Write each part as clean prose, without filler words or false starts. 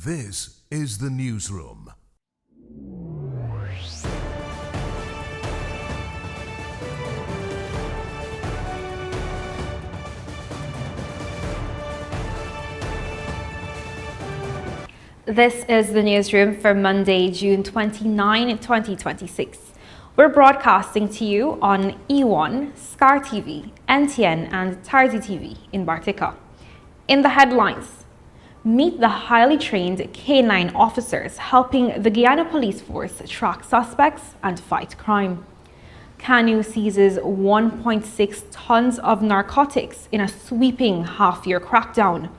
This is the newsroom. This is the newsroom for Monday, June 29, 2026. We're broadcasting to you on E1, SKAR TV, NTN and TARZEE TV in Bartica. In the headlines, meet the highly trained K9 officers helping the Guyana Police Force track suspects and fight crime. CANU seizes 1.6 tons of narcotics in a sweeping half-year crackdown.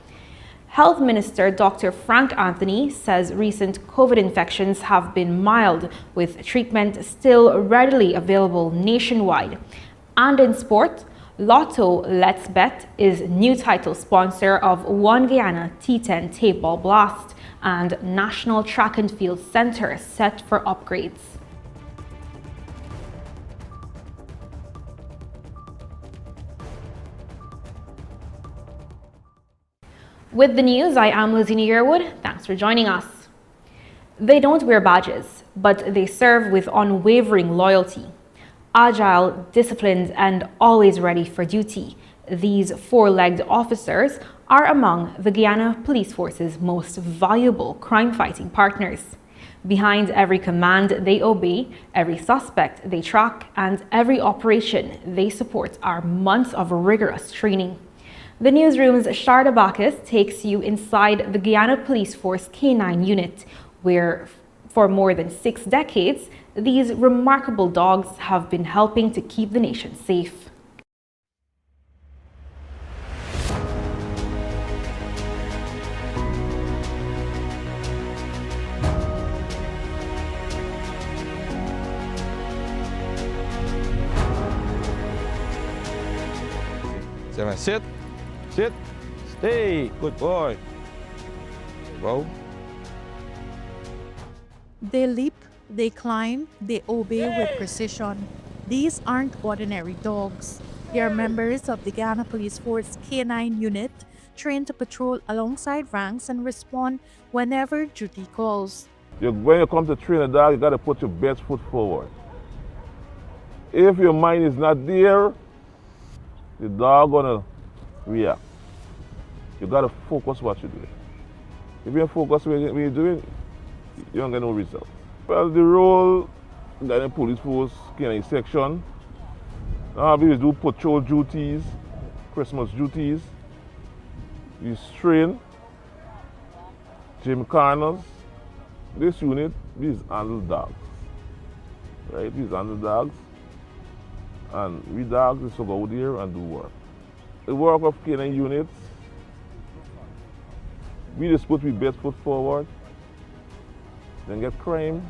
Health Minister Dr. Frank Anthony says recent COVID infections have been mild, with treatment still readily available nationwide. And in sport, Lotto Let's Bet is new title sponsor of One Guyana T10 Tape Ball Blast, and National Track and Field Centre set for upgrades. With the news, I am Lizina Yearwood. Thanks for joining us. They don't wear badges, but they serve with unwavering loyalty. Agile, disciplined, and always ready for duty, these four-legged officers are among the Guyana Police Force's most valuable crime-fighting partners. Behind every command they obey, every suspect they track, and every operation they support are months of rigorous training. The newsroom's Sharda Bacchus takes you inside the Guyana Police Force K9 unit, where for more than 6 decades, these remarkable dogs have been helping to keep the nation safe. Sit, sit, stay, good boy. Go. They leap, they climb, they obey with precision. These aren't ordinary dogs. They are members of the Guyana Police Force K9 unit, trained to patrol alongside ranks and respond whenever duty calls. When you come to train a dog, you got to put your best foot forward. If your mind is not there, the dog gonna react. You gotta focus what you're doing. If you focus what you're doing, you don't get no result. Well, the role in the police force, K9 section, we do patrol duties, Christmas duties, we train, gym corners. This unit, these handle dogs, right? These handle dogs. And we dogs is to go there and do work. The work of K9 units, we just put our best foot forward, then get crime,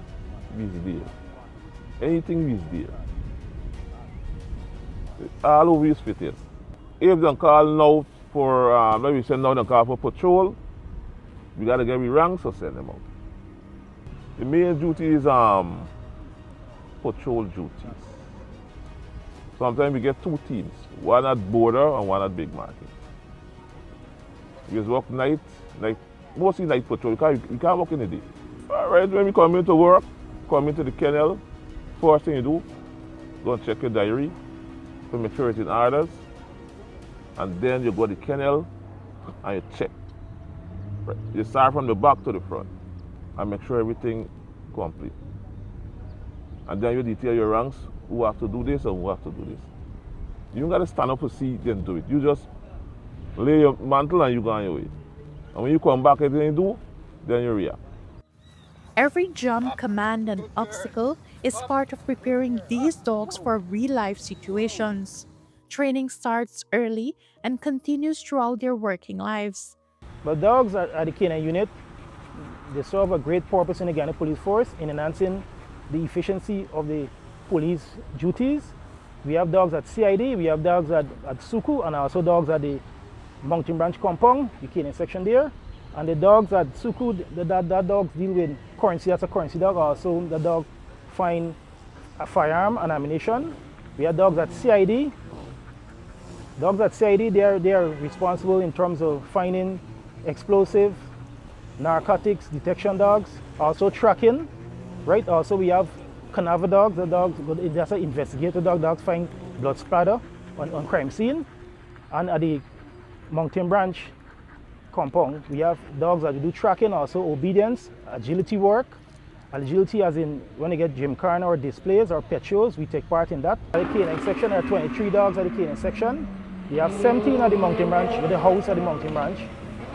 we is there. Anything we is there. All over is fitted. If they call now for, maybe send down the call for patrol, we gotta get we ranks or send them out. The main duty is patrol duties. Sometimes we get 2 teams, one at border and one at big market. We just work night, mostly night patrol. You can't work in the day. All right, when we come into work, come into the kennel, first thing you do, go and check your diary to make sure it's in orders. And then you go to the kennel and you check. Right. You start from the back to the front and make sure everything complete. And then you detail your ranks, who have to do this and who have to do this. You don't got to stand up to see them do it. You just lay your mantle and you go on your way. And when you come back, everything you do, then you react. Every jump, command, and obstacle is part of preparing these dogs for real-life situations. Training starts early and continues throughout their working lives. But dogs are the K9 unit. They serve a great purpose in the Guyana Police Force in enhancing the efficiency of the police duties. We have dogs at CID, we have dogs at Suku, and also dogs at the Mountain Branch compound, the K9 section there. And the dogs at Suku, that dogs deal with currency, that's a currency dog. Also, the dog find a firearm and ammunition. We have dogs at CID. Dogs at CID, they are responsible in terms of finding explosive narcotics detection dogs, also tracking, right? Also we have cadaver dogs, that's an investigator dog, dogs find blood splatter on crime scene. And at the Mountain Branch compound, we have dogs that do tracking, also obedience, agility work. Agility as in when they get gymkhana or displays or pet shows, we take part in that. At the canine section, there are 23 dogs at the canine section. We have 17 at the Mountain Branch, with the house at the Mountain Branch,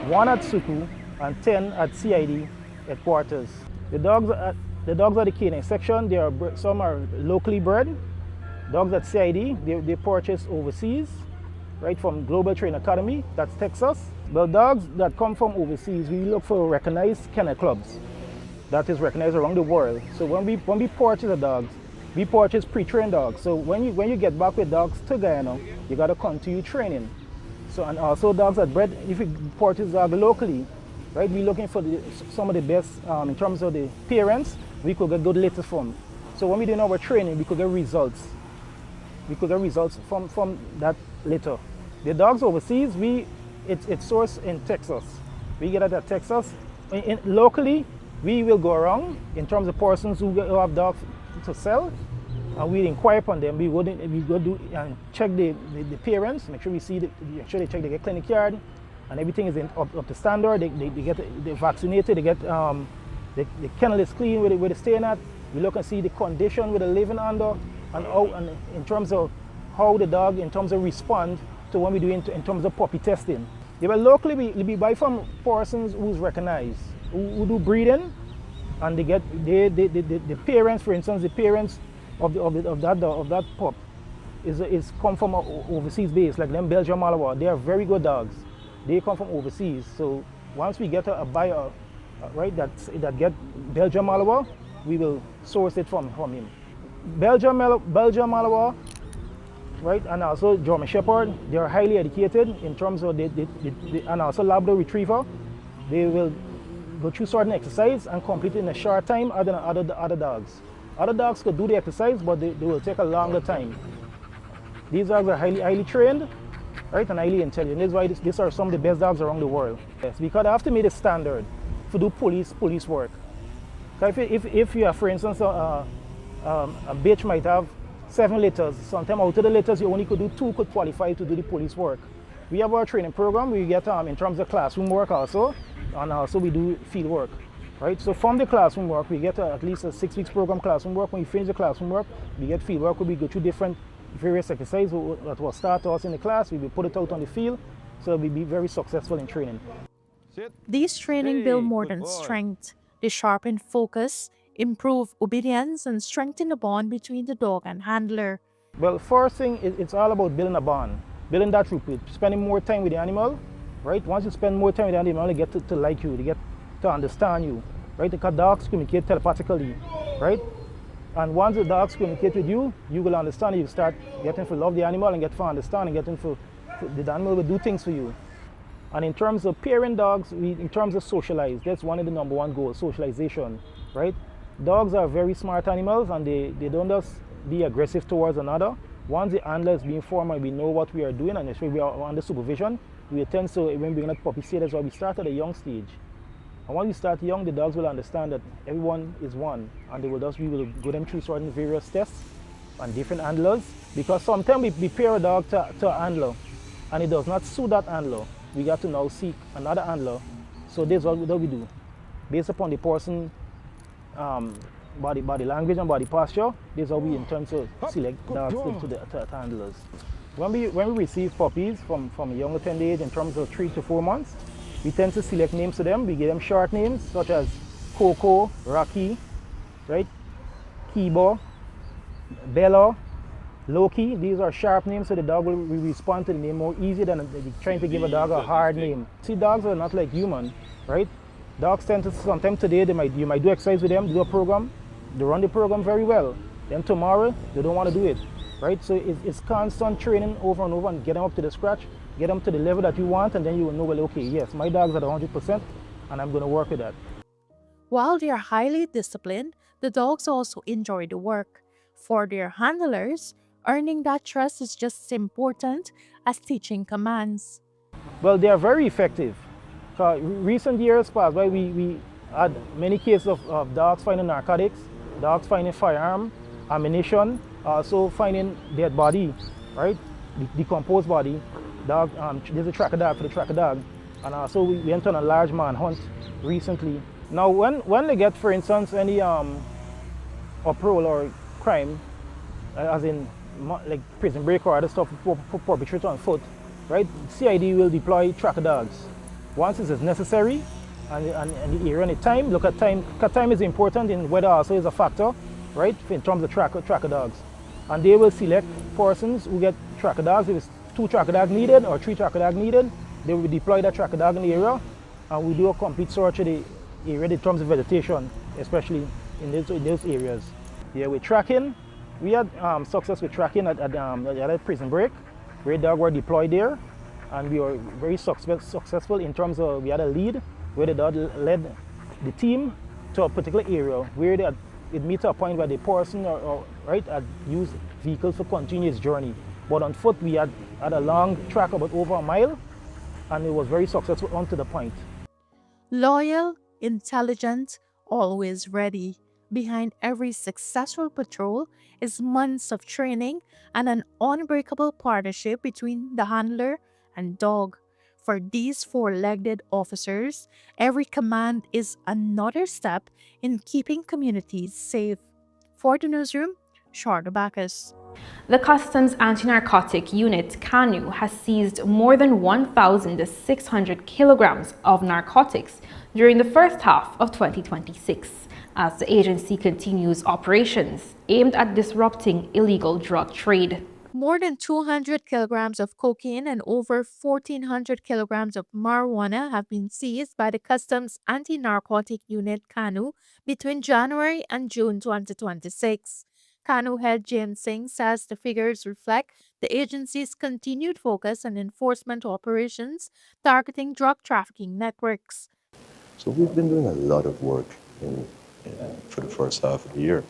1 at Suku, and 10 at CID headquarters. The dogs at the canine section, some are locally bred. Dogs at CID, they purchase overseas, right, from Global Train Academy, that's Texas. But dogs that come from overseas, we look for recognized kennel clubs that is recognized around the world. So when we purchase the dogs, we purchase pre-trained dogs. So when you get back with dogs to Guyana, you got to continue training. So, and also dogs that bred, if you purchase dogs locally, right, we're looking for some of the best in terms of the parents, we could get good litters from. So when we do our training, we could get results. We could get results from that litter. The dogs overseas, it's sourced in Texas. We get it at Texas. Locally, we will go around in terms of persons who have dogs to sell, and we inquire upon them. We go do and check the parents, make sure we see make sure they check, they get clinic yard, and everything is up to standard. They vaccinated, they get the kennel is clean where they staying at. We look and see the condition where they're living under, and in terms of how the dog in terms of respond to what we do in terms of puppy testing. Yeah, but locally we buy from persons who's recognized, who do breeding, and they get the parents, for instance, the parents of that pup is come from a overseas base, like them Belgian Malinois. They are very good dogs. They come from overseas. So once we get a buyer, right, that get Belgian Malinois, we will source it from him. Belgian Malinois, right, and also German Shepherd, they are highly educated in terms of and also Labrador Retriever. They will go through certain exercise and complete it in a short time other than other dogs. Other dogs could do the exercise, but they will take a longer time. These dogs are highly trained, right, and highly intelligent. That's why these are some of the best dogs around the world. Yes, because they have to meet a standard to do police work. If you have, for instance, a bitch might have 7 litters. Sometimes out of the litters, you only could do 2 could qualify to do the police work. We have our training program. We get in terms of classroom work also, and also we do field work, right? So from the classroom work, we get at least a 6 weeks program classroom work. When we finish the classroom work, we get field work where we go through different various exercises that will start us in the class. We will put it out on the field, so we'll be very successful in training. These training build more than strength. They sharpen focus, improve obedience, and strengthen the bond between the dog and handler. Well, first thing, it's all about building a bond, building that rapport, spending more time with the animal, right? Once you spend more time with the animal, they get to like you, they get to understand you, right? Because dogs communicate telepathically, right? And once the dogs communicate with you, you will understand, you start getting to love the animal and get to understand and getting to the animal will do things for you. And in terms of parent dogs, in terms of socialize, that's one of the #1 goals, socialization, right? Dogs are very smart animals, and they don't just be aggressive towards another. Once the handler is being formed and we know what we are doing, and especially we are under supervision, we tend to, when we're at puppy stage, that's why we start at a young stage. And once we start young, the dogs will understand that everyone is one, and we will go them through certain various tests and different handlers, because sometimes we pair a dog to a handler, and it does not suit that handler. We got to now seek another handler. So this is what we do. Based upon the person, body language and body posture, this is how we intend to select dogs to handlers. When we receive puppies from a younger tender age, in terms of 3 to 4 months, we tend to select names to them. We give them short names such as Coco, Rocky, right, Kibo, Bella, Loki. These are sharp names, so the dog will respond to the name more easy than trying to give a dog a hard name. See, dogs are not like human, right? Dogs tend to, sometimes today you might do exercise with them, do a program, they run the program very well. Then tomorrow, they don't want to do it, right? So it's constant training over and over and get them up to the scratch, get them to the level that you want, and then you will know, well, okay, yes, my dog's at 100%, and I'm going to work with that. While they are highly disciplined, the dogs also enjoy the work. For their handlers, earning that trust is just as important as teaching commands. Well, they are very effective. So recent years past by, we had many cases of dogs finding narcotics, dogs finding firearm, ammunition, also finding dead body, right? Decomposed body. Dog, there's a tracker dog for the tracker dog. And also we went on a large manhunt recently. Now when they get, for instance, any uproar or crime, as in like prison break or other stuff perpetrated on foot, right? CID will deploy tracker dogs once it is necessary, and the area and the time. Look at time, because time is important in weather also is a factor, right? In terms of tracker dogs, and they will select persons who get tracker dogs. If it's 2 tracker dogs needed or 3 tracker dogs needed, they will deploy that tracker dog in the area, and we do a complete search of the area in terms of vegetation, especially in those areas. Yeah, with tracking, we had success with tracking at the prison break, where dogs were deployed there, and we were very successful in terms of, we had a lead where the dog led the team to a particular area where it meets a point where the person right had used vehicles for continuous journey. But on foot we had a long track about over a mile, and it was very successful onto the point. Loyal, intelligent, always ready. Behind every successful patrol is months of training and an unbreakable partnership between the handler and dog. For these 4-legged officers, every command is another step in keeping communities safe. For the newsroom, Charlotte Bacchus. The Customs Anti-Narcotic Unit, CANU, has seized more than 1,600 kilograms of narcotics during the first half of 2026, as the agency continues operations aimed at disrupting illegal drug trade. More than 200 kilograms of cocaine and over 1,400 kilograms of marijuana have been seized by the Customs Anti-Narcotic Unit, CANU, between January and June 2026. CANU head James Singh says the figures reflect the agency's continued focus on enforcement operations targeting drug trafficking networks. So we've been doing a lot of work for the first half of the year.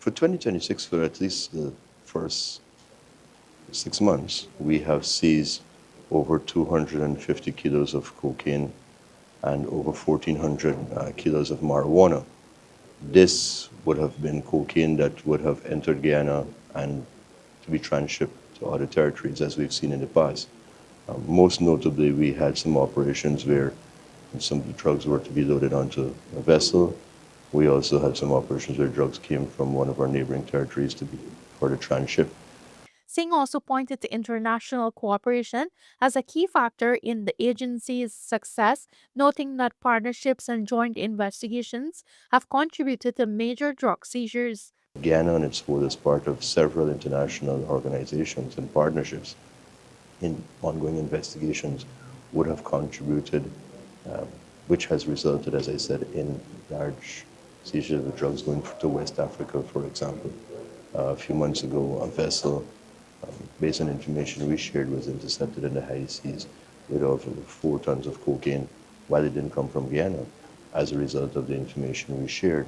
For 2026, for at least the first 6 months, we have seized over 250 kilos of cocaine and over 1,400 kilos of marijuana. This would have been cocaine that would have entered Guyana and to be transshipped to other territories, as we've seen in the past. Most notably, we had some operations where some of the drugs were to be loaded onto a vessel. We also had some operations where drugs came from one of our neighboring territories to be further transshipped. Singh also pointed to international cooperation as a key factor in the agency's success, noting that partnerships and joint investigations have contributed to major drug seizures. Guyana on its whole is part of several international organizations and partnerships in ongoing investigations would have contributed, which has resulted, as I said, in large seizures of drugs going to West Africa, for example. A few months ago, a vessel, based on information we shared, was intercepted in the high seas with over 4 tons of cocaine, while it didn't come from Guyana. As a result of the information we shared,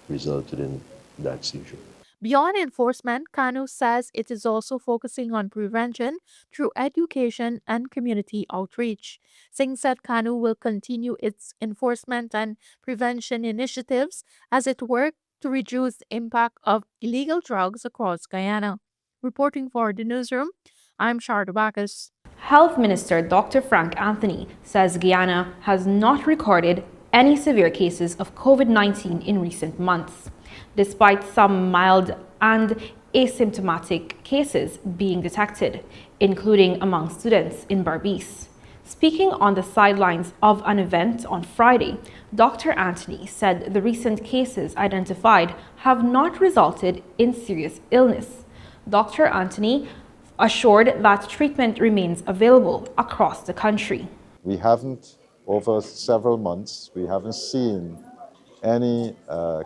resulted in that seizure. Beyond enforcement, CANU says it is also focusing on prevention through education and community outreach. Singh said CANU will continue its enforcement and prevention initiatives as it works to reduce the impact of illegal drugs across Guyana. Reporting for the newsroom, I'm Charlotte Bacchus. Health Minister Dr. Frank Anthony says Guyana has not recorded any severe cases of COVID-19 in recent months, despite some mild and asymptomatic cases being detected, including among students in Berbice. Speaking on the sidelines of an event on Friday, Dr. Anthony said the recent cases identified have not resulted in serious illness. Dr. Anthony assured that treatment remains available across the country. We haven't, over several months, we haven't seen any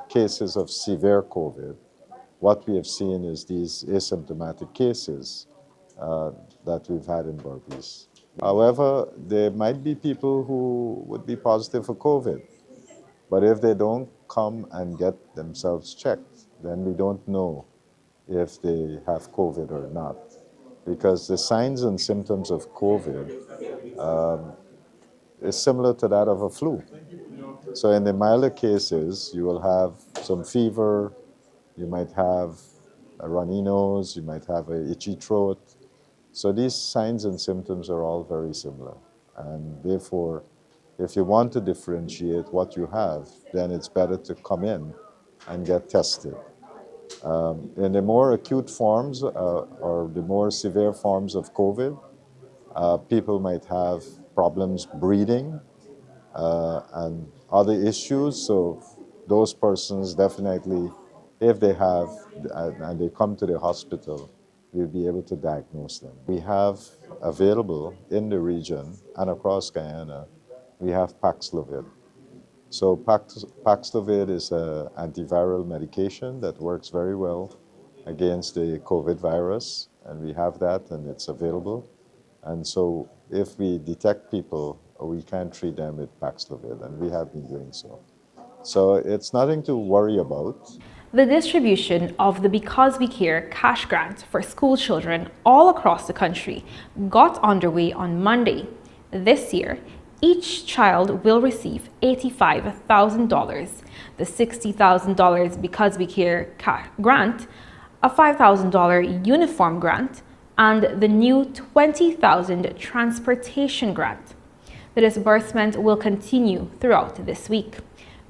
cases of severe COVID. What we have seen is these asymptomatic cases that we've had in Berbice. However, there might be people who would be positive for COVID, but if they don't come and get themselves checked, then we don't know if they have COVID or not. Because the signs and symptoms of COVID is similar to that of a flu. So in the milder cases, you will have some fever, you might have a runny nose, you might have an itchy throat. So these signs and symptoms are all very similar. And therefore, if you want to differentiate what you have, then it's better to come in and get tested. In the more acute forms or the more severe forms of COVID, people might have problems breathing and other issues. So those persons definitely, if they have and they come to the hospital, we'll be able to diagnose them. We have available in the region and across Guyana, we have Paxlovid. So Paxlovid is an antiviral medication that works very well against the COVID virus, and we have that and it's available. And so if we detect people, we can treat them with Paxlovid, and we have been doing so. So it's nothing to worry about. The distribution of the Because We Care cash grant for school children all across the country got underway on Monday. This year, each child will receive $85,000, the $60,000 Because We Care grant, a $5,000 uniform grant, and the new $20,000 transportation grant. The disbursement will continue throughout this week.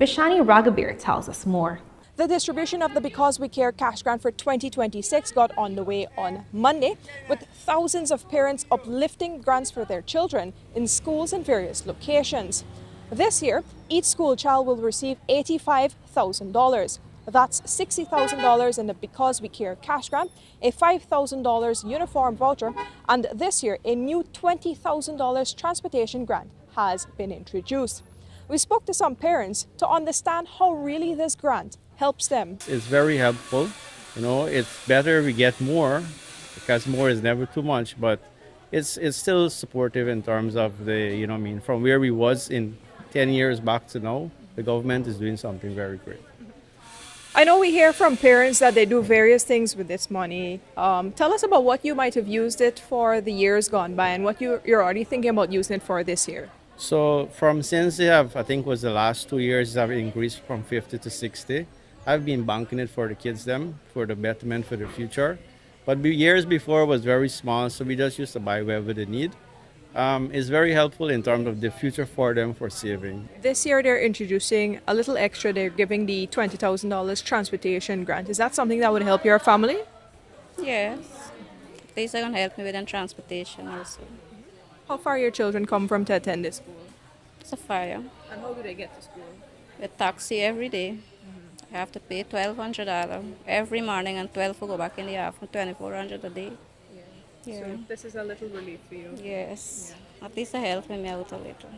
Vishani Ragabir tells us more. The distribution of the Because We Care cash grant for 2026 got underway on Monday, with thousands of parents uplifting grants for their children in schools in various locations. This year, each school child will receive $85,000. That's $60,000 in the Because We Care cash grant, a $5,000 uniform voucher, and this year a new $20,000 transportation grant has been introduced. We spoke to some parents to understand how really this grant helps them. It's very helpful. You know, it's better we get more, because more is never too much, but it's still supportive in terms of the, you know what I mean, from where we was in 10 years back to now, the government is doing something very great. I know we hear from parents that they do various things with this money. Tell us about what you might have used it for the years gone by and what you're already thinking about using it for this year. So from since they have, I think was the last 2 years, have increased from 50 to 60. I've been banking it for the kids them, for the betterment for the future. But years before was very small, so we just used to buy wherever they need. It's very helpful in terms of the future for them for saving. This year they're introducing a little extra. They're giving the $20,000 transportation grant. Is that something that would help your family? Yes. These are going to help me with the transportation also. How far your children come from to attend this school? It's a fire. And how do they get to school? With taxi every day. I have to pay $1,200 every morning and $1,200 to go back in the afternoon, $2,400 a day. Yeah. So this is a little relief for you? Yes. At least it helps me out a little.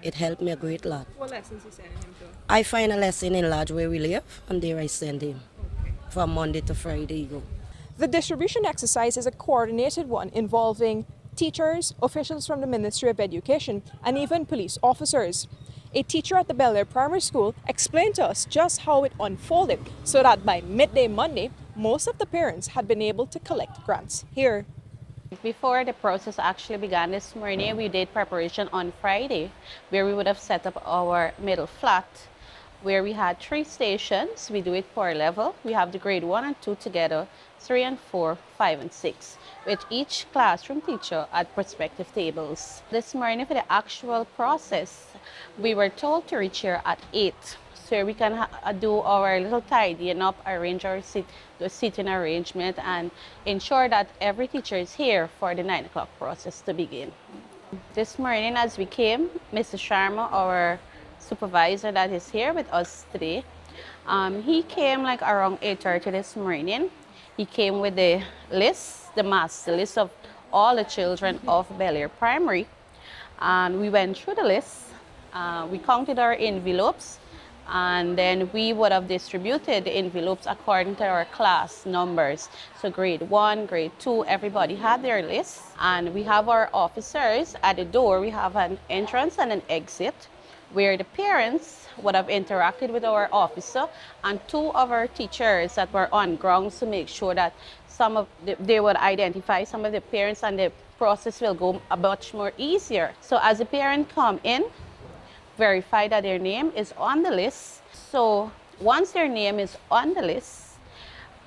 It helped me a great lot. What lessons you sending him to? I find a lesson in Lodge where we live, and there I send him. Okay. From Monday to Friday you go. The distribution exercise is a coordinated one involving teachers, officials from the Ministry of Education, and even police officers. A teacher at the Bel Air Primary School explained to us just how it unfolded, so that by midday Monday, most of the parents had been able to collect grants here. Before the process actually began this morning, we did preparation on Friday, where we would have set up our middle flat, where we had 3 stations. We do it per level. We have the grade 1 and 2 together, 3 and 4, 5 and 6, with each classroom teacher at respective tables. This morning for the actual process, we were told to reach here at 8, so we can do our little tidying up, arrange our seating arrangement, and ensure that every teacher is here for the 9 o'clock process to begin. This morning as we came, Mr. Sharma, our supervisor that is here with us today, he came like around 8:30 this morning. He came with the list, the master list of all the children of Bel Air Primary, and we went through the list. We counted our envelopes, and then we would have distributed the envelopes according to our class numbers. So grade 1, grade 2, everybody had their list, and we have our officers at the door. We have an entrance and an exit where the parents would have interacted with our officer and 2 of our teachers that were on grounds to make sure that they would identify some of the parents and the process will go a much more easier. So as a parent come in, verify that their name is on the list. So once their name is on the list,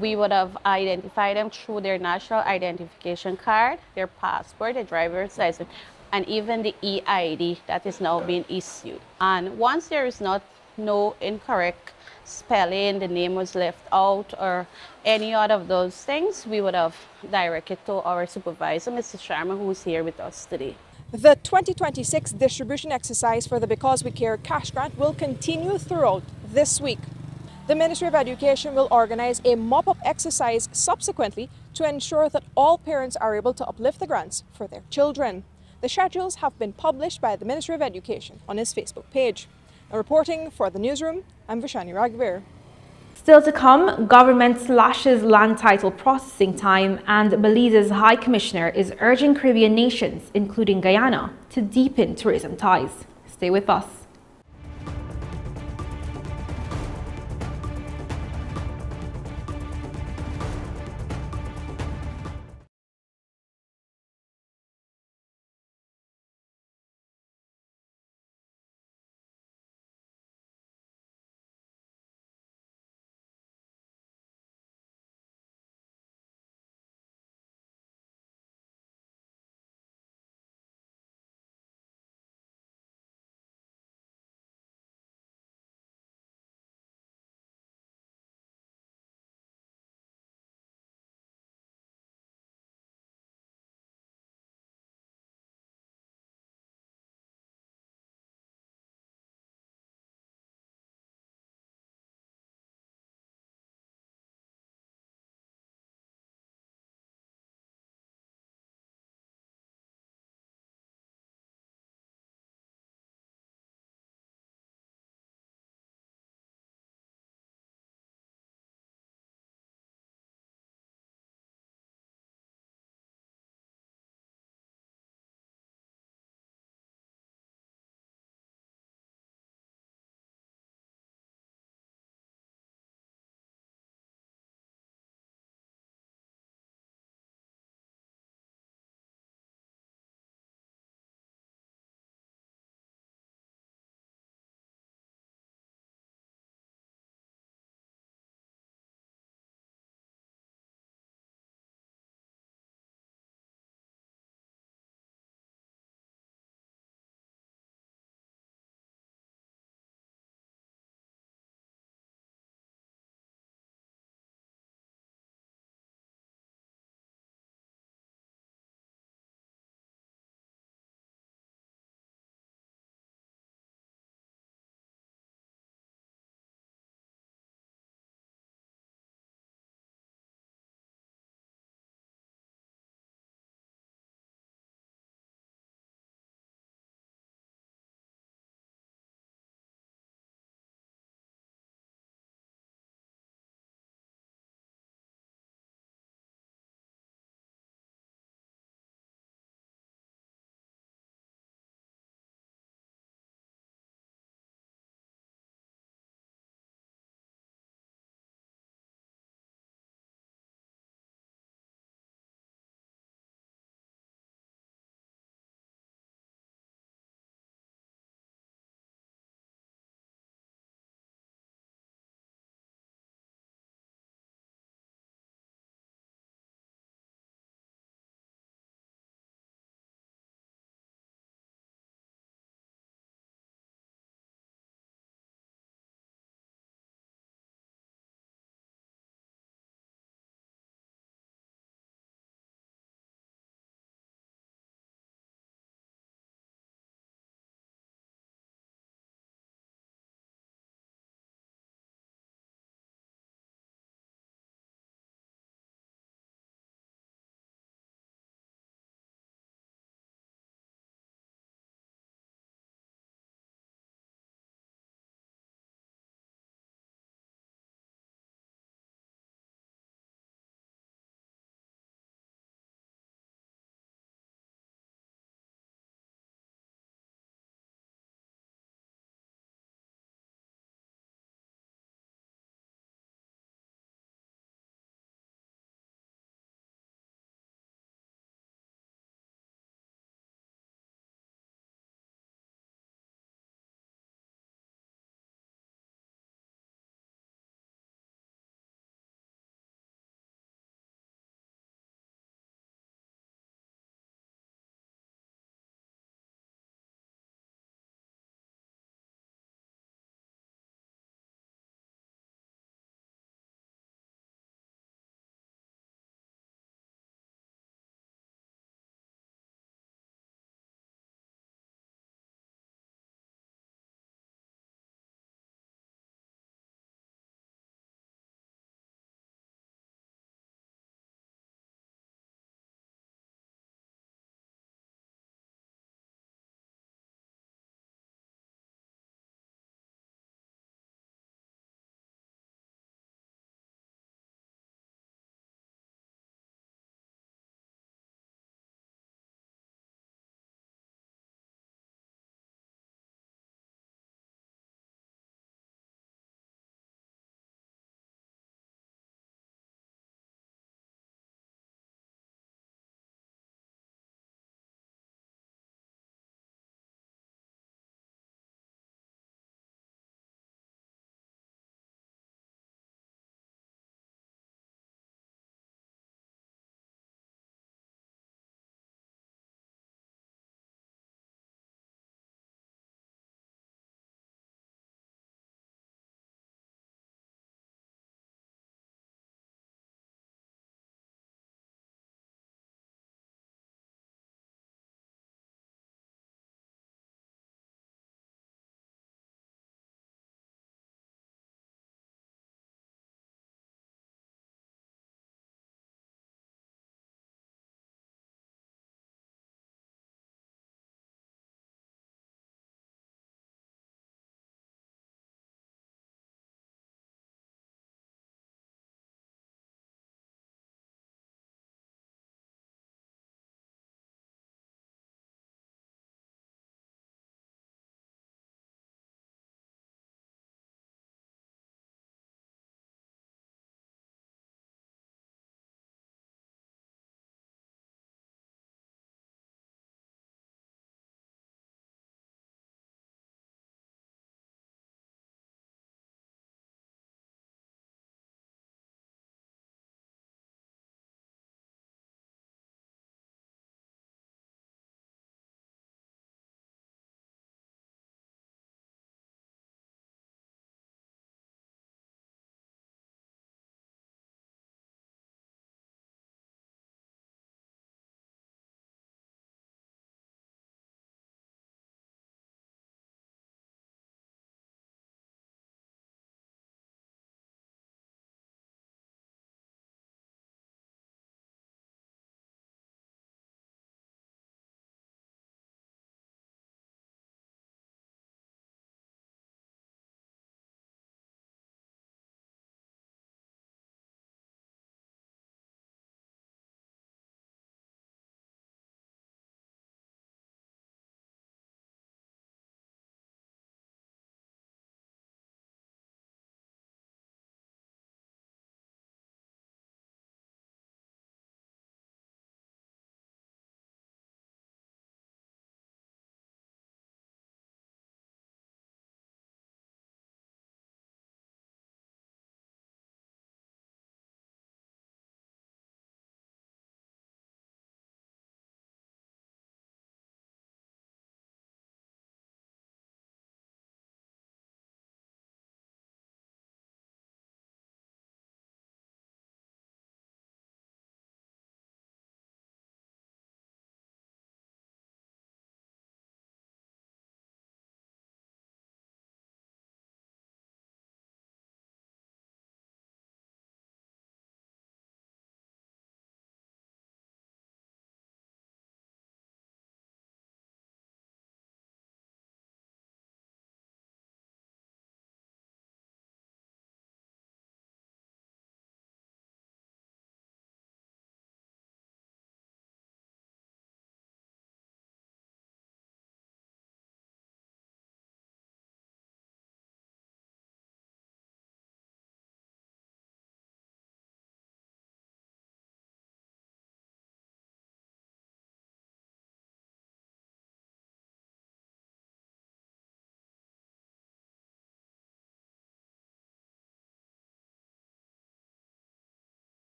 we would have identified them through their national identification card, their passport, their driver's license, and even the EID that is now being issued. And once there is no incorrect spelling, the name was left out, or any other of those things, we would have directed to our supervisor, Mr. Sharma, who is here with us today. The 2026 distribution exercise for the Because We Care cash grant will continue throughout this week. The Ministry of Education will organize a mop-up exercise subsequently to ensure that all parents are able to uplift the grants for their children. The schedules have been published by the Ministry of Education on its Facebook page. Now, reporting for the newsroom, I'm Vishani Raghavir. Still to come, government slashes land title processing time, and Belize's High Commissioner is urging Caribbean nations, including Guyana, to deepen tourism ties. Stay with us.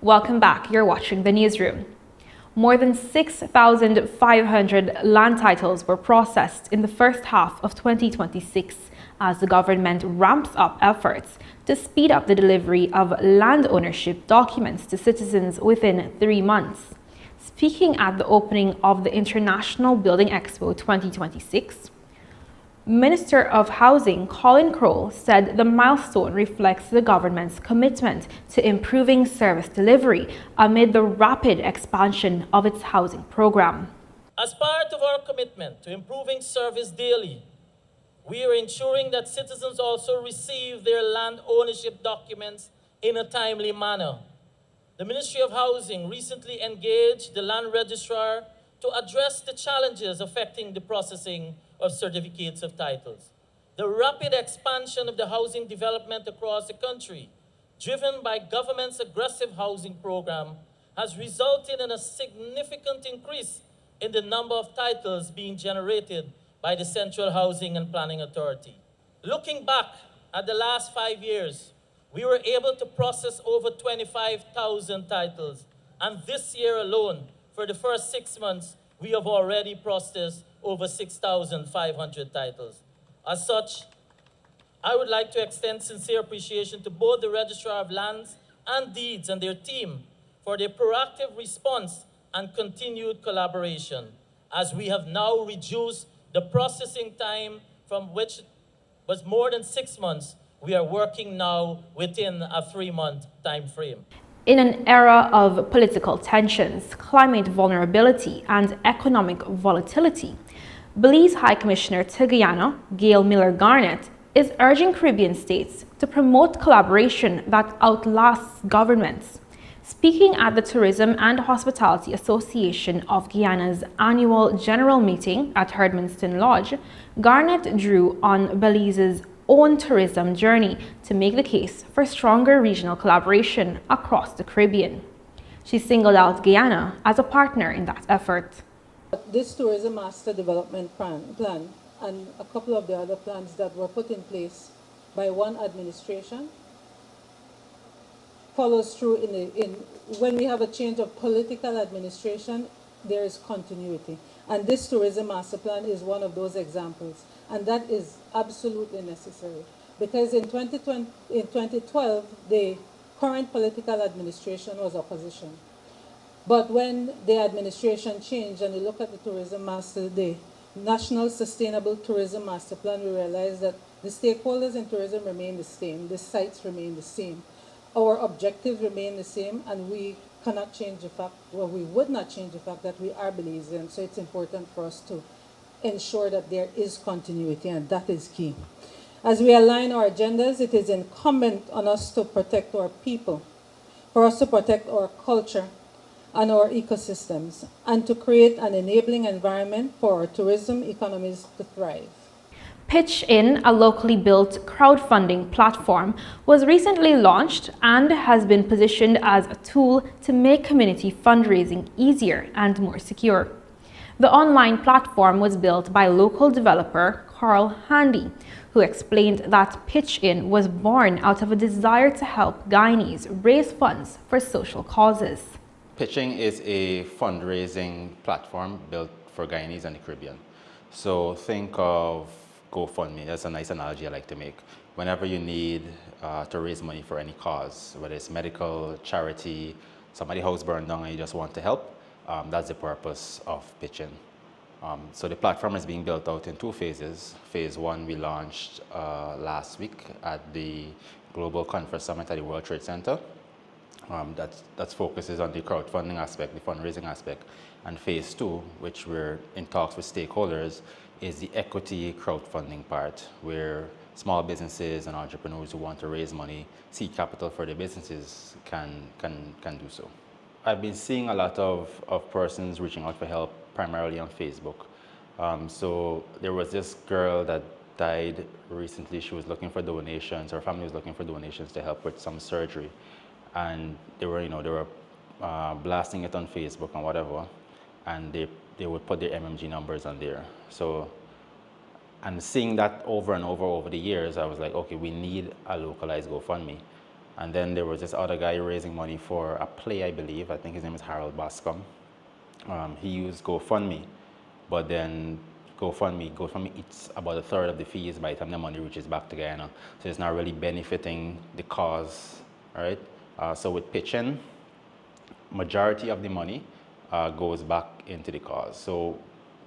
Welcome back. You're watching the newsroom. More than 6,500 land titles were processed in the first half of 2026 as the government ramps up efforts to speed up the delivery of land ownership documents to citizens within 3 months. Speaking at the opening of the International Building Expo 2026, Minister of Housing Colin Crowell said the milestone reflects the government's commitment to improving service delivery amid the rapid expansion of its housing program. As part of our commitment to improving service daily, we are ensuring that citizens also receive their land ownership documents in a timely manner. The Ministry of Housing recently engaged the Land Registrar to address the challenges affecting the processing of certificates of titles. The rapid expansion of the housing development across the country, driven by government's aggressive housing program, has resulted in a significant increase in the number of titles being generated by the Central Housing and Planning Authority. Looking back at the last 5 years, we were able to process over 25,000 titles, and this year alone, for the first 6 months, we have already processed over 6,500 titles. As such, I would like to extend sincere appreciation to both the Registrar of Lands and Deeds and their team for their proactive response and continued collaboration, as we have now reduced the processing time from which was more than 6 months. We are working now within a 3-month time frame. In an era of political tensions, climate vulnerability, and economic volatility, Belize High Commissioner to Guyana, Gail Miller Garnett, is urging Caribbean states to promote collaboration that outlasts governments. Speaking at the Tourism and Hospitality Association of Guyana's annual general meeting at Herdmanston Lodge, Garnett drew on Belize's own tourism journey to make the case for stronger regional collaboration across the Caribbean. She singled out Guyana as a partner in that effort. This Tourism Master Development plan and a couple of the other plans that were put in place by one administration follows through when we have a change of political administration, there is continuity. And this Tourism Master Plan is one of those examples. And that is absolutely necessary. Because in 2012, the current political administration was opposition. But when the administration changed and you look at the Tourism Master, the National Sustainable Tourism Master Plan, we realized that the stakeholders in tourism remain the same, the sites remain the same. Our objectives remain the same, and we cannot change the fact, well, we would not change the fact that we are Belizean, so it's important for us to ensure that there is continuity, and that is key. As we align our agendas, it is incumbent on us to protect our people, for us to protect our culture and our ecosystems, and to create an enabling environment for our tourism economies to thrive. Pitch In, a locally built crowdfunding platform, was recently launched and has been positioned as a tool to make community fundraising easier and more secure. The online platform was built by local developer Carl Handy, who explained that Pitch In was born out of a desire to help Guyanese raise funds for social causes. Pitching is a fundraising platform built for Guyanese and the Caribbean. So think of GoFundMe. That's a nice analogy I like to make. Whenever you need to raise money for any cause, whether it's medical, charity, somebody's house burned down and you just want to help, that's the purpose of Pitch In. So the platform is being built out in 2 phases. Phase 1 we launched last week at the Global Conference Summit at the World Trade Center. That focuses on the crowdfunding aspect, the fundraising aspect. And phase 2, which we're in talks with stakeholders, is the equity crowdfunding part, where small businesses and entrepreneurs who want to raise money, seed capital for their businesses can do so. I've been seeing a lot of persons reaching out for help, primarily on Facebook. So there was this girl that died recently. She was looking for donations. Her family was looking for donations to help with some surgery. And they were blasting it on Facebook and whatever, and they would put their MMG numbers on there. So, and seeing that over and over the years, I was like, okay, we need a localized GoFundMe. And then there was this other guy raising money for a play, I believe. I think his name is Harold Bascom. He used GoFundMe, but then GoFundMe eats about a third of the fees by the time the money reaches back to Guyana. So it's not really benefiting the cause, right? So with pitching, majority of the money goes back into the cause. So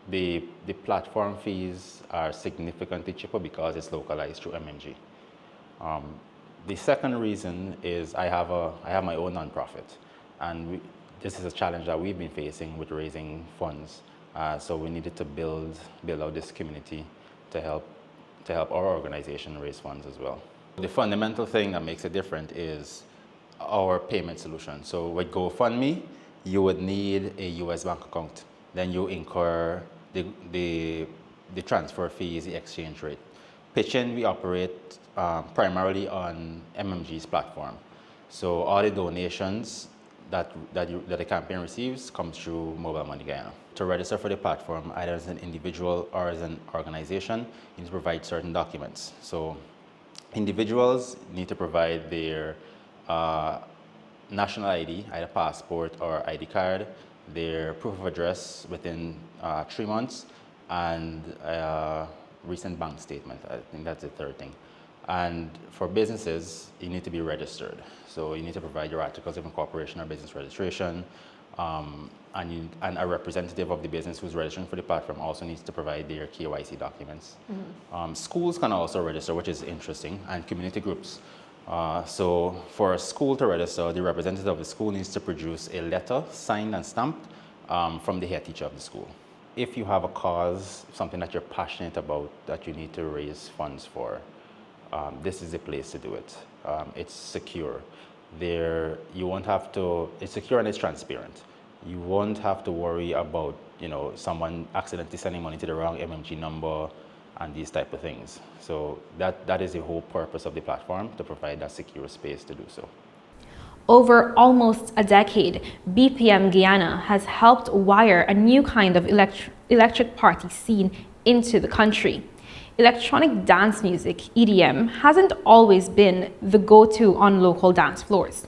the platform fees are significantly cheaper because it's localized through MMG. The second reason is I have my own nonprofit, and this is a challenge that we've been facing with raising funds. So we needed to build out this community to help our organization raise funds as well. The fundamental thing that makes it different is our payment solution. So with GoFundMe, you would need a US bank account. Then you incur the transfer fees, the exchange rate. Pitching, we operate primarily on MMG's platform. So all the donations that the campaign receives comes through Mobile Money Guyana. To register for the platform, either as an individual or as an organization, you need to provide certain documents. So individuals need to provide their national ID, either passport or ID card, their proof of address within 3 months, and recent bank statement. I think that's the third thing. And for businesses, you need to be registered. So you need to provide your articles of incorporation or business registration, and a representative of the business who's registering for the platform also needs to provide their KYC documents. Schools can also register, which is interesting, and community groups. So for a school to register, the representative of the school needs to produce a letter signed and stamped from the head teacher of the school. If you have a cause, something that you're passionate about, that you need to raise funds for, this is the place to do it. It's secure. You won't have to, it's secure and it's transparent. You won't have to worry about, someone accidentally sending money to the wrong MMG number and these type of things. So that is the whole purpose of the platform, to provide that secure space to do so. Over almost a decade, BPM Guyana has helped wire a new kind of electric party scene into the country. Electronic dance music, EDM, hasn't always been the go-to on local dance floors.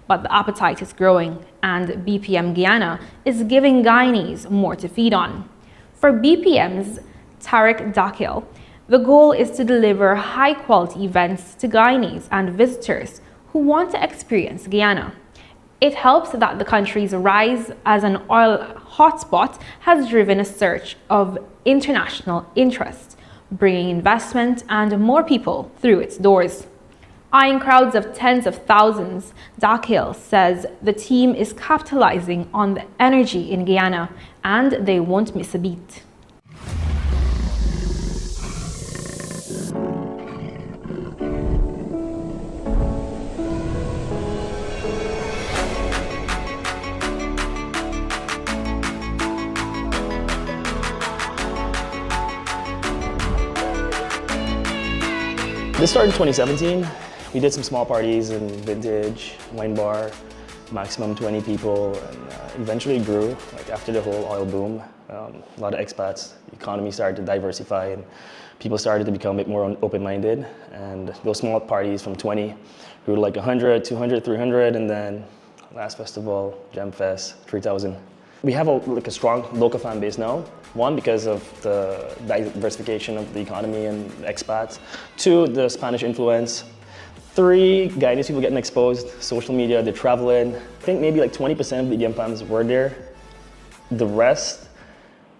But the appetite is growing, and BPM Guyana is giving Guyanese more to feed on. For BPM's Tariq Dakil, the goal is to deliver high-quality events to Guyanese and visitors who want to experience Guyana. It helps that the country's rise as an oil hotspot has driven a surge of international interest, bringing investment and more people through its doors. Eyeing crowds of tens of thousands, Dakil says the team is capitalizing on the energy in Guyana, and they won't miss a beat. This started in 2017. We did some small parties in Vintage, Wine Bar, maximum 20 people, and eventually it grew. Like after the whole oil boom, a lot of expats, the economy started to diversify, and people started to become a bit more open-minded. And those small parties from 20 grew to like 100, 200, 300, and then last festival, Gem Fest, 3,000. We have a strong local fan base now. One, because of the diversification of the economy and expats. Two, the Spanish influence. Three, Guyanese people getting exposed, social media, they're traveling. I think maybe like 20% of the EDM fans were there. The rest,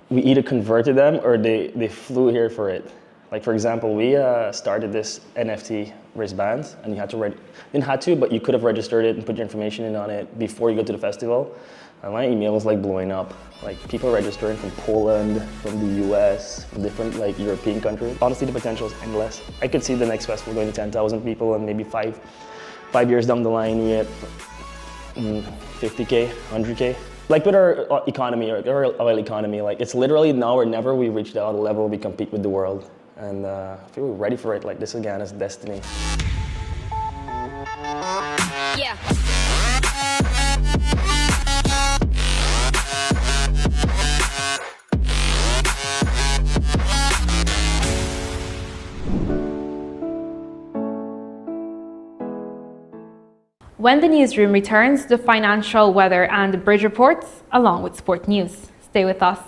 we either converted them or they flew here for it. Like for example, we started this NFT wristband, and you had to but you could have registered it and put your information in on it before you go to the festival. And my email was like blowing up. Like people registering from Poland, from the US, from different like European countries. Honestly, the potential is endless. I could see the next festival going to 10,000 people, and maybe five years down the line we get 50K, 100K. Like with our economy, or our oil economy, like it's literally now or never. We reach that level, we compete with the world. And I feel we're ready for it. Like this is Guyana's destiny. Yeah. When the newsroom returns, the financial, weather and bridge reports, along with sport news. Stay with us.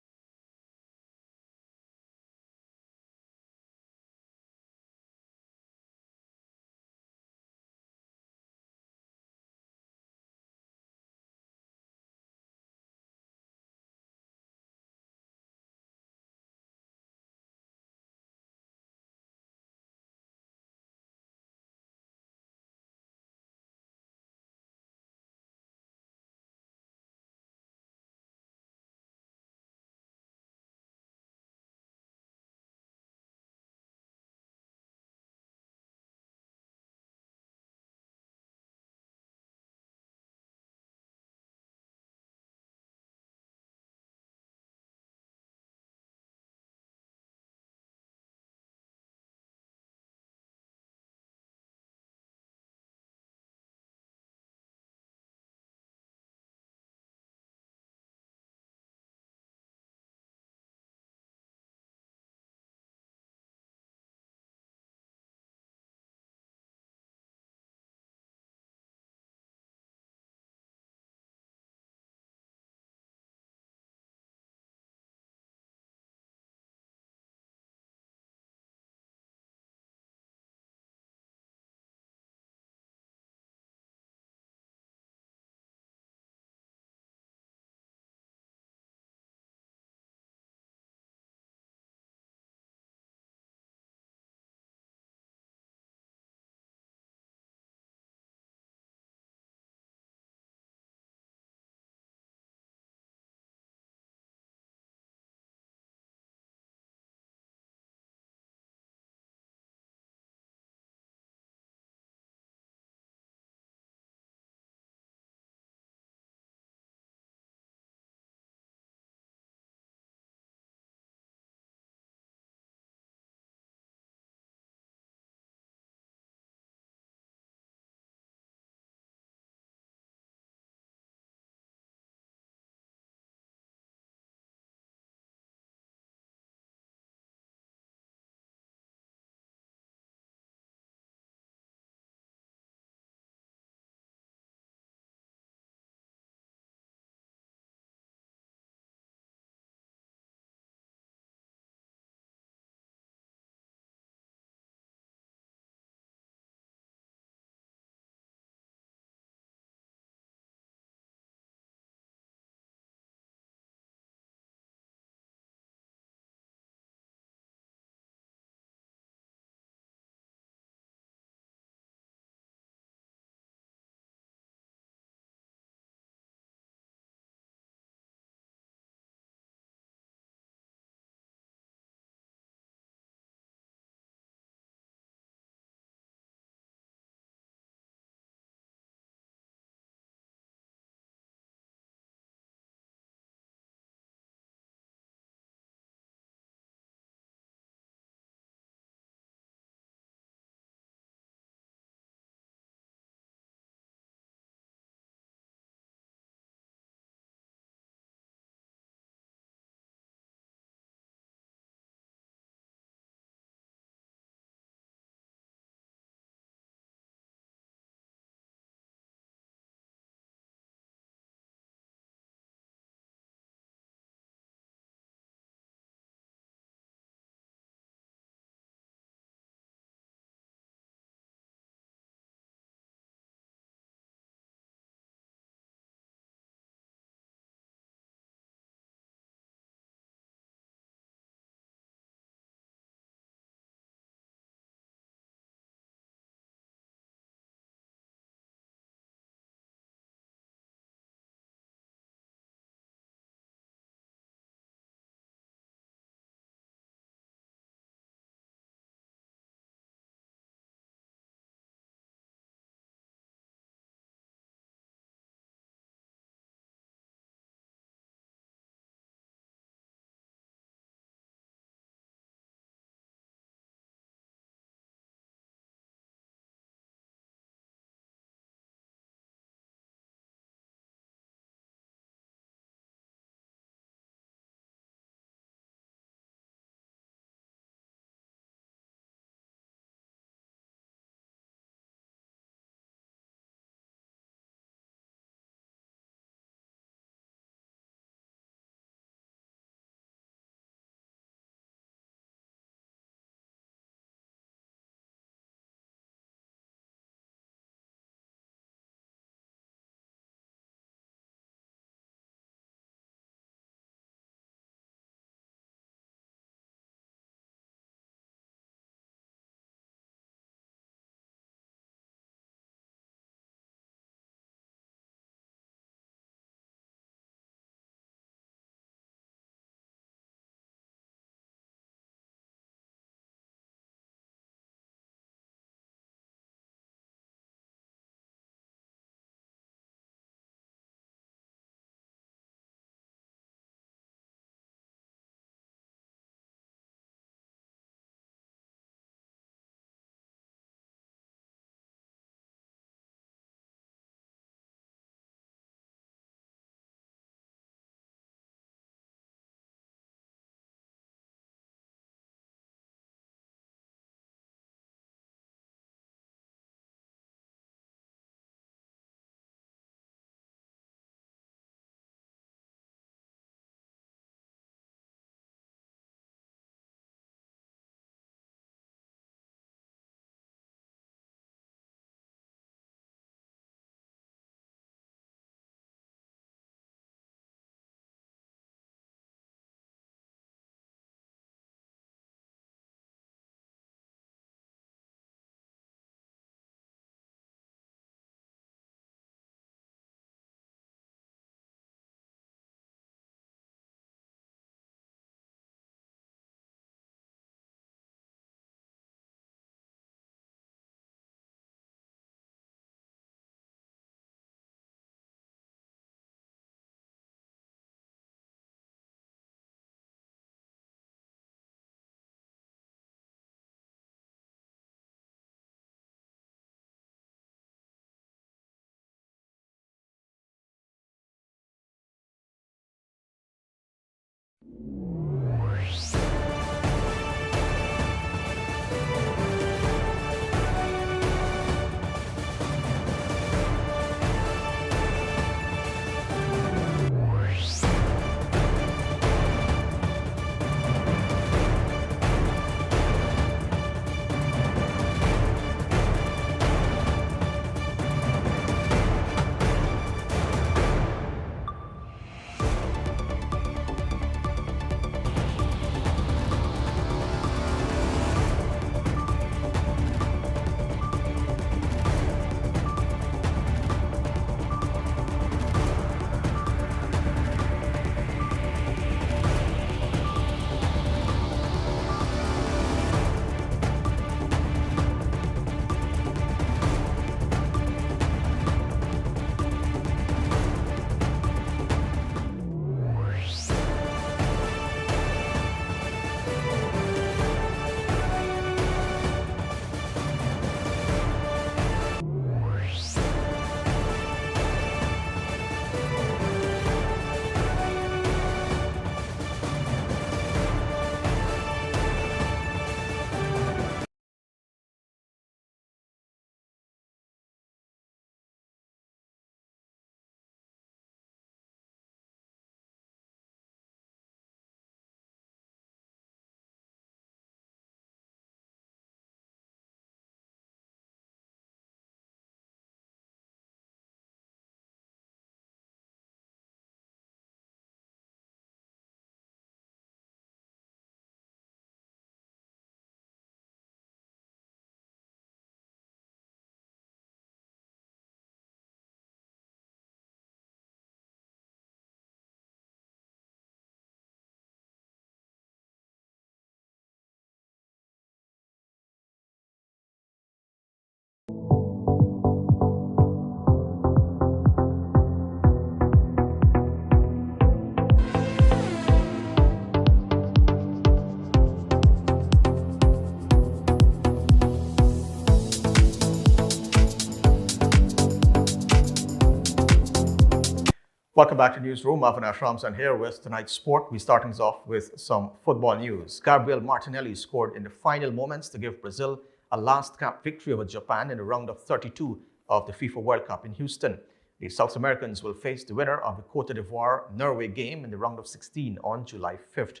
Welcome back to Newsroom. Avinash Ramzan here with tonight's sport. We start things off with some football news. Gabriel Martinelli scored in the final moments to give Brazil a last-cap victory over Japan in the round of 32 of the FIFA World Cup in Houston. The South Americans will face the winner of the Cote d'Ivoire-Norway game in the round of 16 on July 5th.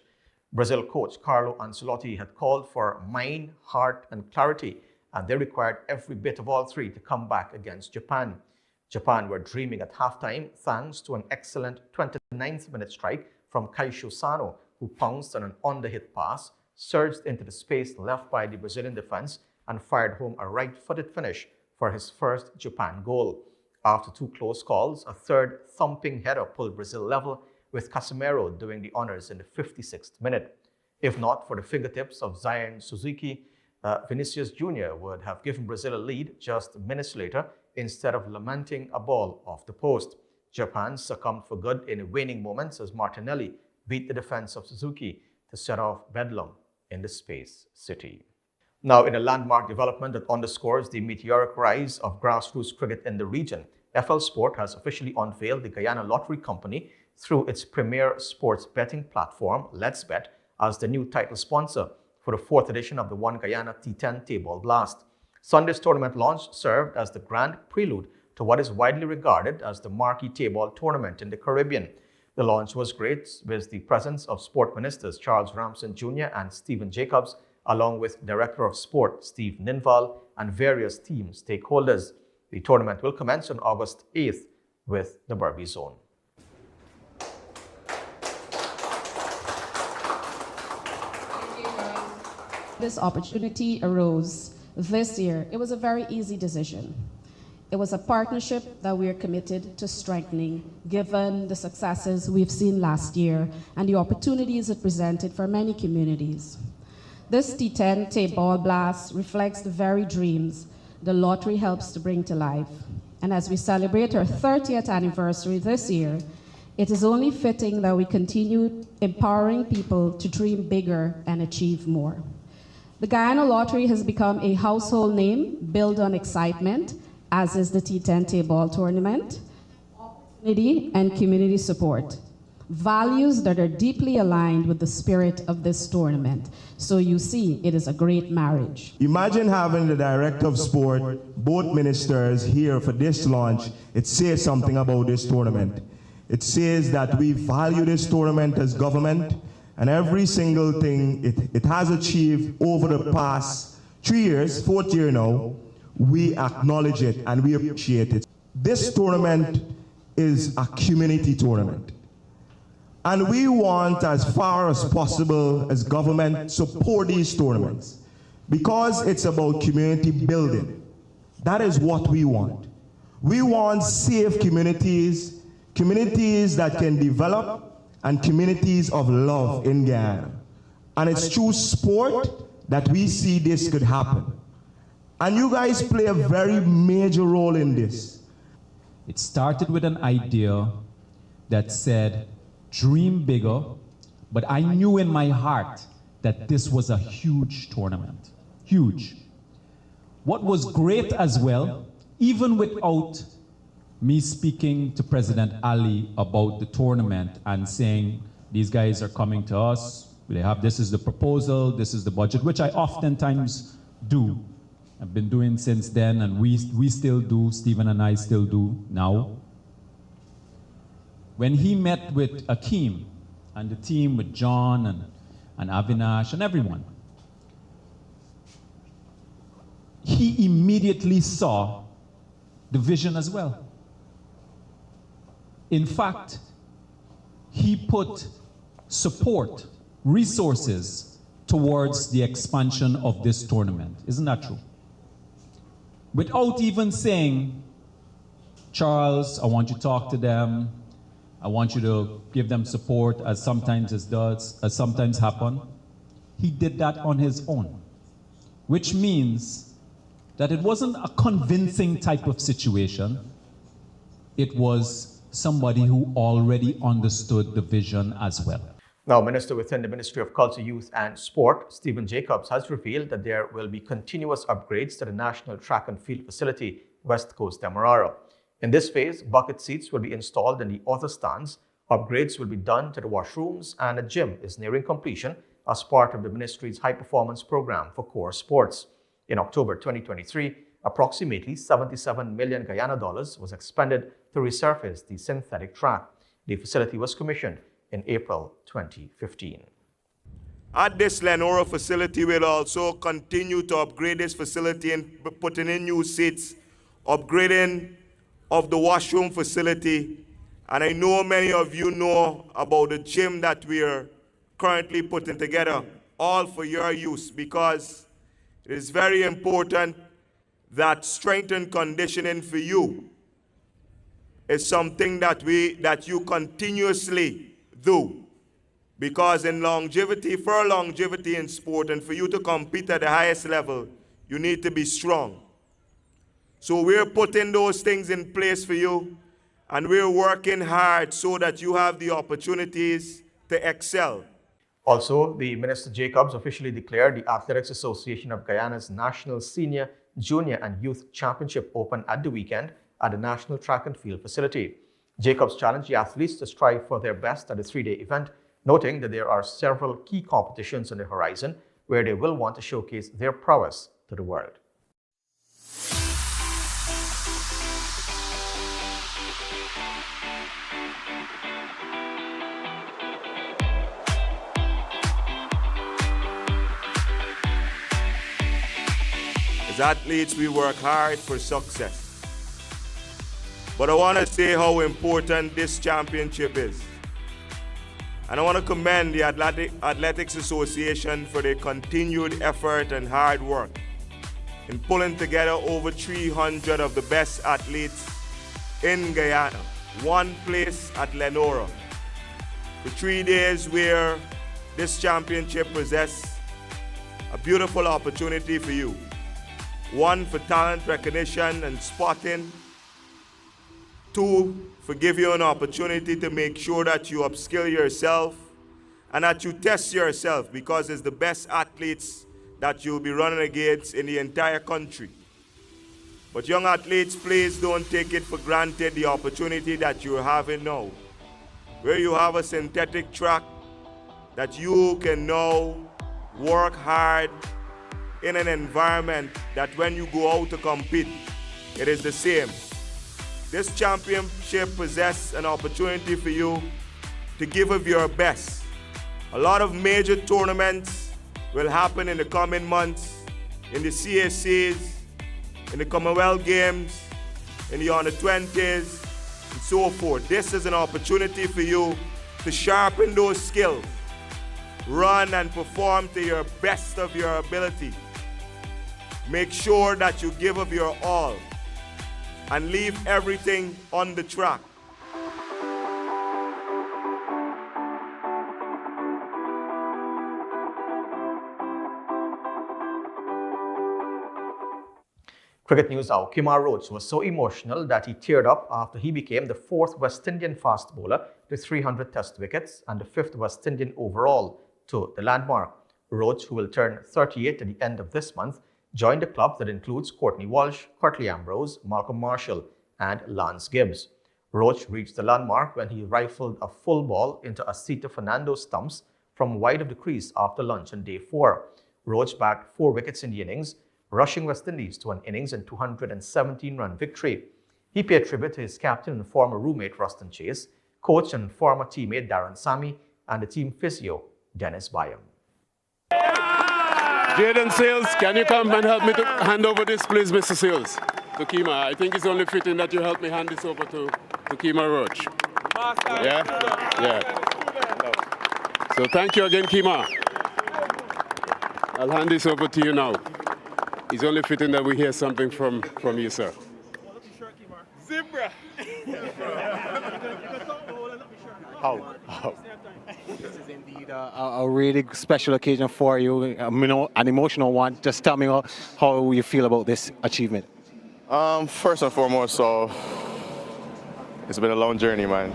Brazil coach Carlo Ancelotti had called for mind, heart, and clarity, and they required every bit of all three to come back against Japan. Japan were dreaming at halftime thanks to an excellent 29th minute strike from Kaisho Sano, who pounced on an underhit pass, surged into the space left by the Brazilian defense, and fired home a right-footed finish for his first Japan goal. After two close calls, a third thumping header pulled Brazil level, with Casemiro doing the honors in the 56th minute. If not for the fingertips of Zion Suzuki, Vinicius Jr. would have given Brazil a lead just minutes later, instead of lamenting a ball off the post. Japan succumbed for good in waning moments as Martinelli beat the defense of Suzuki to set off bedlam in the Space City. Now, in a landmark development that underscores the meteoric rise of grassroots cricket in the region, FL Sport has officially unveiled the Guyana Lottery Company through its premier sports betting platform, Let's Bet, as the new title sponsor for the 4th edition of the One Guyana T10 Table Blast. Sunday's tournament launch served as the grand prelude to what is widely regarded as the marquee table tournament in the Caribbean. The launch was great with the presence of Sport Ministers Charles Ramson Jr. and Stephen Jacobs, along with Director of Sport Steve Ninval and various team stakeholders. The tournament will commence on August 8th with the Burby Zone. This opportunity arose this year. It was a very easy decision. It was a partnership that we are committed to strengthening, given the successes we've seen last year and the opportunities it presented for many communities. This T10 Table Blast reflects the very dreams the lottery helps to bring to life. And as we celebrate our 30th anniversary this year, it is only fitting that we continue empowering people to dream bigger and achieve more. The Guyana Lottery has become a household name built on excitement, as is the T10 Table Tournament, opportunity and community support. Values that are deeply aligned with the spirit of this tournament. So you see, it is a great marriage. Imagine having the Director of Sport, both ministers here for this launch. It says something about this tournament. It says that we value this tournament as government, and every single thing it has achieved over the past 3 years, 4th year now, we acknowledge it and we appreciate it. This tournament is a community tournament. And we want, as far as possible as government, support these tournaments because it's about community building. That is what we want. We want safe communities, communities that can develop, and communities of love in Guyana. And it's through sport that we see this could happen. And you guys play a very major role in this. It started with an idea that said, dream bigger, but I knew in my heart that this was a huge tournament, huge. What was great as well, even without me speaking to President Ali about the tournament and saying, these guys are coming to us, they have, this is the proposal, this is the budget, which I oftentimes do. I've been doing since then, and we still do, Stephen and I still do now. When he met with Akeem and the team with John and Avinash and everyone, he immediately saw the vision as well. In fact, he put support, resources towards the expansion of this tournament. Isn't that true? Without even saying, Charles, I want you to talk to them. I want you to give them support, as sometimes happen. He did that on his own, which means that it wasn't a convincing type of situation. It was somebody who already understood the vision as well. Now, Minister within the Ministry of Culture, Youth and Sport, Stephen Jacobs, has revealed that there will be continuous upgrades to the National Track and Field Facility, West Coast Demerara. In this phase, bucket seats will be installed in the other stands. Upgrades will be done to the washrooms, and a gym is nearing completion as part of the ministry's high-performance program for core sports. In October 2023, approximately $77 million Guyana dollars was expended to resurface the synthetic track. The facility was commissioned in April 2015. At this Lenora facility, we'll also continue to upgrade this facility and putting in new seats, upgrading of the washroom facility. And I know many of you know about the gym that we are currently putting together, all for your use, because it is very important that strength and conditioning for you is something that you continuously do. Because for longevity in sport and for you to compete at the highest level, you need to be strong. So we're putting those things in place for you, and we're working hard so that you have the opportunities to excel. Also, the Minister Jacobs officially declared the Athletics Association of Guyana's National Senior, Junior and Youth Championship open at the weekend at the National Track and Field facility. Jacobs challenged the athletes to strive for their best at the three-day event, noting that there are several key competitions on the horizon where they will want to showcase their prowess to the world. As athletes, we work hard for success. But I want to say how important this championship is. And I want to commend the Athletics Association for their continued effort and hard work in pulling together over 300 of the best athletes in Guyana, one place at Lenora. For 3 days where this championship presents a beautiful opportunity for you. One, for talent recognition and spotting. Two, for give you an opportunity to make sure that you upskill yourself and that you test yourself, because it's the best athletes that you'll be running against in the entire country. But young athletes, please don't take it for granted the opportunity that you're having now, where you have a synthetic track that you can now work hard in an environment that when you go out to compete, it is the same. This championship possesses an opportunity for you to give of your best. A lot of major tournaments will happen in the coming months, in the CACs, in the Commonwealth Games, in the Under-20s, and so forth. This is an opportunity for you to sharpen those skills, run and perform to your best of your ability. Make sure that you give of your all and leave everything on the track. Cricket news now. Kemar Roach was so emotional that he teared up after he became the 4th West Indian fast bowler to 300 test wickets and the 5th West Indian overall to the landmark. Roach, who will turn 38 at the end of this month, joined a club that includes Courtney Walsh, Curtly Ambrose, Malcolm Marshall and Lance Gibbs. Roach reached the landmark when he rifled a full ball into Asita Fernando stumps from wide of the crease after lunch on day 4. Roach bagged 4 wickets in the innings, rushing West Indies to an innings and 217-run victory. He paid tribute to his captain and former roommate Ruston Chase, coach and former teammate Darren Sammy, and the team physio Dennis Byam. Jaden Sales, can you come and help me to hand over this, please, Mr. Sales, to Kemar? I think it's only fitting that you help me hand this over to Kemar Roach. Yeah? Yeah. So thank you again, Kemar. I'll hand this over to you now. It's only fitting that we hear something from you, sir. Zebra! How? This is indeed a really special occasion for you, an emotional one. Just tell me how you feel about this achievement. First and foremost, it's been a long journey, man.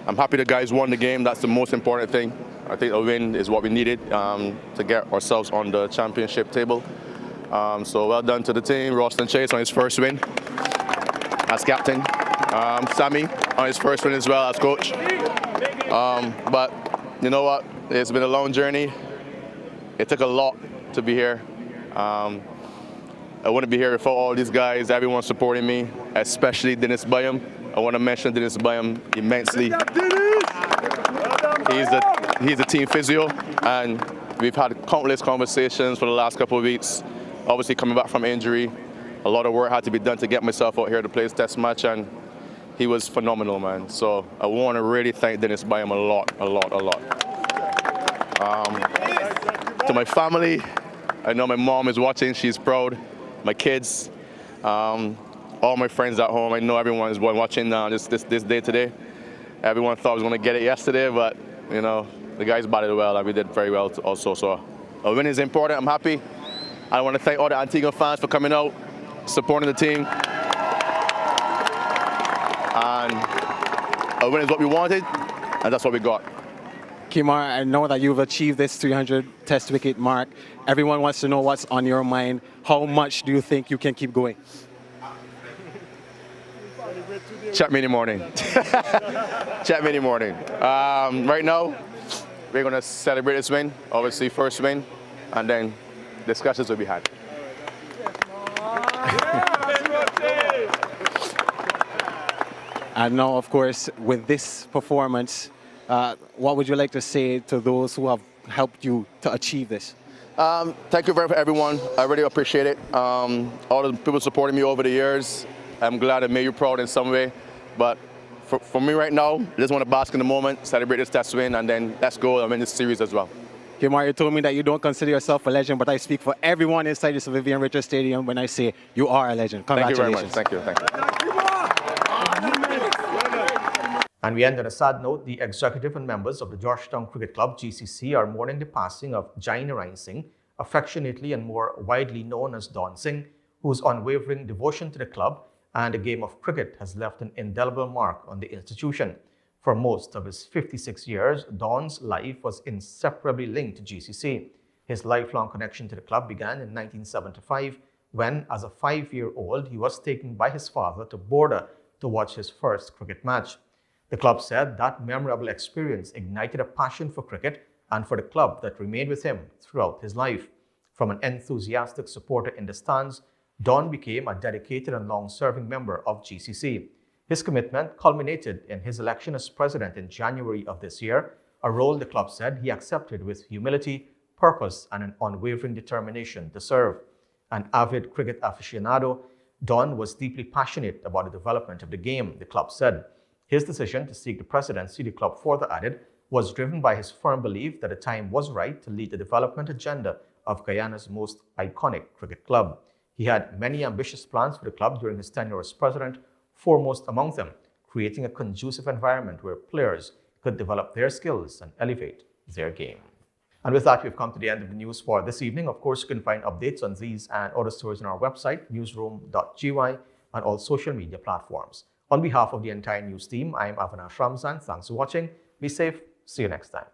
I'm happy the guys won the game. That's the most important thing. I think a win is what we needed to get ourselves on the championship table. So well done to the team. Ruston Chase on his first win. as captain. Sammy on his first win as well as coach. But you know what? It's been a long journey. It took a lot to be here. I wouldn't be here without all these guys, everyone supporting me, especially Dennis Bayam. I want to mention Dennis Bayam immensely. He's a team physio, and we've had countless conversations for the last couple of weeks. Obviously coming back from injury, a lot of work had to be done to get myself out here to play this test match, and he was phenomenal, man. So I want to really thank Dennis Bayam a lot. To my family, I know my mom is watching, she's proud. My kids, all my friends at home, I know everyone is watching this day today. Everyone thought I was going to get it yesterday, but you know, the guys batted well and we did very well also. So a win is important, I'm happy. I want to thank all the Antigua fans for coming out, supporting the team. And a win is what we wanted, and that's what we got. Kimar, I know that you've achieved this 300 test wicket mark. Everyone wants to know what's on your mind. How much do you think you can keep going? Chat me in the morning. Chat me in the morning. Right now, we're going to celebrate this win, obviously first win, and then discussions will be had. And now, of course, with this performance, what would you like to say to those who have helped you to achieve this? Thank you very much, everyone. I really appreciate it. All the people supporting me over the years, I'm glad I made you proud in some way. But for me right now, I just want to bask in the moment, celebrate this test win, and then let's go and win this series as well. Kimar, you told me that you don't consider yourself a legend, but I speak for everyone inside this Vivian Richards Stadium when I say you are a legend. Congratulations. Thank you very much. Thank you. And we end on a sad note. The executive and members of the Georgetown Cricket Club, GCC, are mourning the passing of Guyana Singh, affectionately and more widely known as Don Singh, whose unwavering devotion to the club and the game of cricket has left an indelible mark on the institution. For most of his 56 years, Don's life was inseparably linked to GCC. His lifelong connection to the club began in 1975 when, as a 5-year-old, he was taken by his father to Border to watch his first cricket match. The club said that memorable experience ignited a passion for cricket and for the club that remained with him throughout his life. From an enthusiastic supporter in the stands, Don became a dedicated and long-serving member of GCC. His commitment culminated in his election as president in January of this year, a role the club said he accepted with humility, purpose, and an unwavering determination to serve. An avid cricket aficionado, Don was deeply passionate about the development of the game, the club said. His decision to seek the presidency, the club further added, was driven by his firm belief that the time was right to lead the development agenda of Guyana's most iconic cricket club. He had many ambitious plans for the club during his tenure as president, foremost among them, creating a conducive environment where players could develop their skills and elevate their game. And with that, we've come to the end of the news for this evening. Of course, you can find updates on these and other stories on our website, newsroom.gy, and all social media platforms. On behalf of the entire news team, I am Avinash Ramzan. Thanks for watching. Be safe. See you next time.